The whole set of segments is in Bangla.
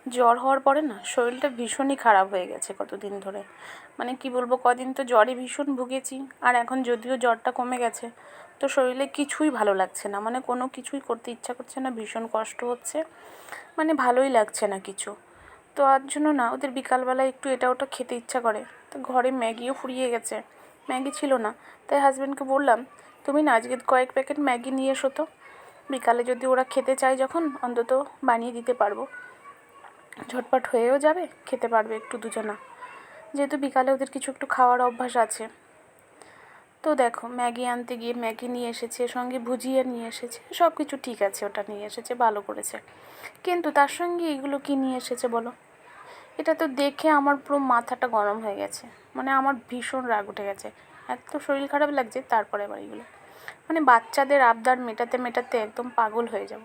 জ্বর হওয়ার পরে না শরীরটা ভীষণই খারাপ হয়ে গেছে কতদিন ধরে। মানে কি বলবো, কদিন তো জ্বরে ভীষণ ভুগেছি, আর এখন যদিও জ্বরটা কমে গেছে তো শরীরে কিছুই ভালো লাগছে না, মানে কোনো কিছুই করতে ইচ্ছা করছে না, ভীষণ কষ্ট হচ্ছে, মানে ভালোই লাগছে না কিছু। তো তার জন্য না ওদের বিকালবেলা একটু এটা ওটা খেতে ইচ্ছা করে। তো ঘরে ম্যাগিও ফুরিয়ে গেছে, ম্যাগি ছিল না, তাই হাজব্যান্ডকে বললাম তুমি না আজকে কয়েক প্যাকেট ম্যাগি নিয়ে এসো তো, বিকালে যদি ওরা খেতে চায় যখন অন্তত বানিয়ে দিতে পারবো, ঝটপট হয়েও যাবে, খেতে পারবে একটু দুজনা, যেহেতু বিকালে ওদের কিছু একটু খাওয়ার অভ্যাস আছে। তো দেখো ম্যাগি আনতে গিয়ে ম্যাগি নিয়ে এসেছে, সঙ্গে ভুজিয়া নিয়ে এসেছে, সব কিছু ঠিক আছে, ওটা নিয়ে এসেছে, ভালো করেছে। কিন্তু তার সঙ্গে এগুলো কি নিয়ে এসেছে বলো? এটা তো দেখে আমার পুরো মাথাটা গরম হয়ে গেছে, মানে আমার ভীষণ রাগ উঠে গেছে, এত শরীর খারাপ লাগছে। তারপরে আবার এগুলো, মানে বাচ্চাদের আবদার মেটাতে মেটাতে একদম পাগল হয়ে যাব।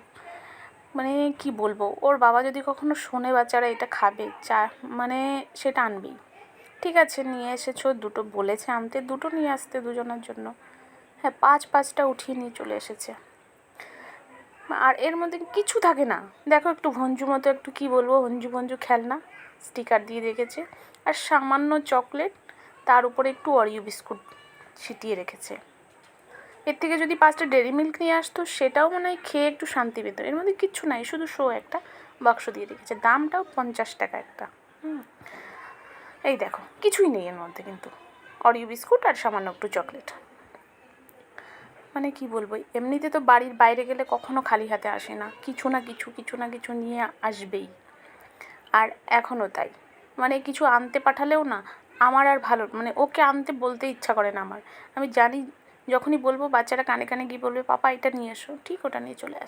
মানে কি বলবো, ওর বাবা যদি কখনো শোনে বাচ্চারা এটা খাবে চা, মানে সেটা আনবেই। ঠিক আছে নিয়ে এসেছো, দুটো বলেছে আনতে, দুটো নিয়ে আসতে দুজনের জন্য, হ্যাঁ পাঁচটা উঠিয়ে নিয়ে চলে এসেছে। আর এর মধ্যে কিছু থাকে না, দেখো একটু ভঞ্জু মতো, একটু কি বলবো, ভঞ্জু খেলনা স্টিকার দিয়ে রেখেছে, আর সামান্য চকলেট, তার উপরে একটু অরিও বিস্কুট ছিটিয়ে রেখেছে। এর থেকে যদি 5টা ডেরি মিল্ক নিয়ে আসতো সেটাও মনে হয় খেয়ে একটু শান্তি পেত। এর মধ্যে কিচ্ছু নাই, শুধু একটা বাক্স দিয়ে রেখেছে, দামটাও 50 টাকা একটা। এই দেখো কিছুই নেই এর মধ্যে, কিন্তু অরিও বিস্কুট আর সামান্য একটু চকলেট। মানে কি বলবো, এমনিতে তো বাড়ির বাইরে গেলে কখনো খালি হাতে আসে না, কিছু না কিছু নিয়ে আসবেই। আর এখনও তাই, মানে কিছু আনতে পাঠালেও না আমার আর ভালো, মানে ওকে আনতে বলতে ইচ্ছা করে না আমার। আমি জানি যখনই বলবো বাচ্চারা কানে কানে গিয়ে বলবে পাপা এটা নিয়ে এসো, ঠিক ওটা নিয়ে চলে আসবে।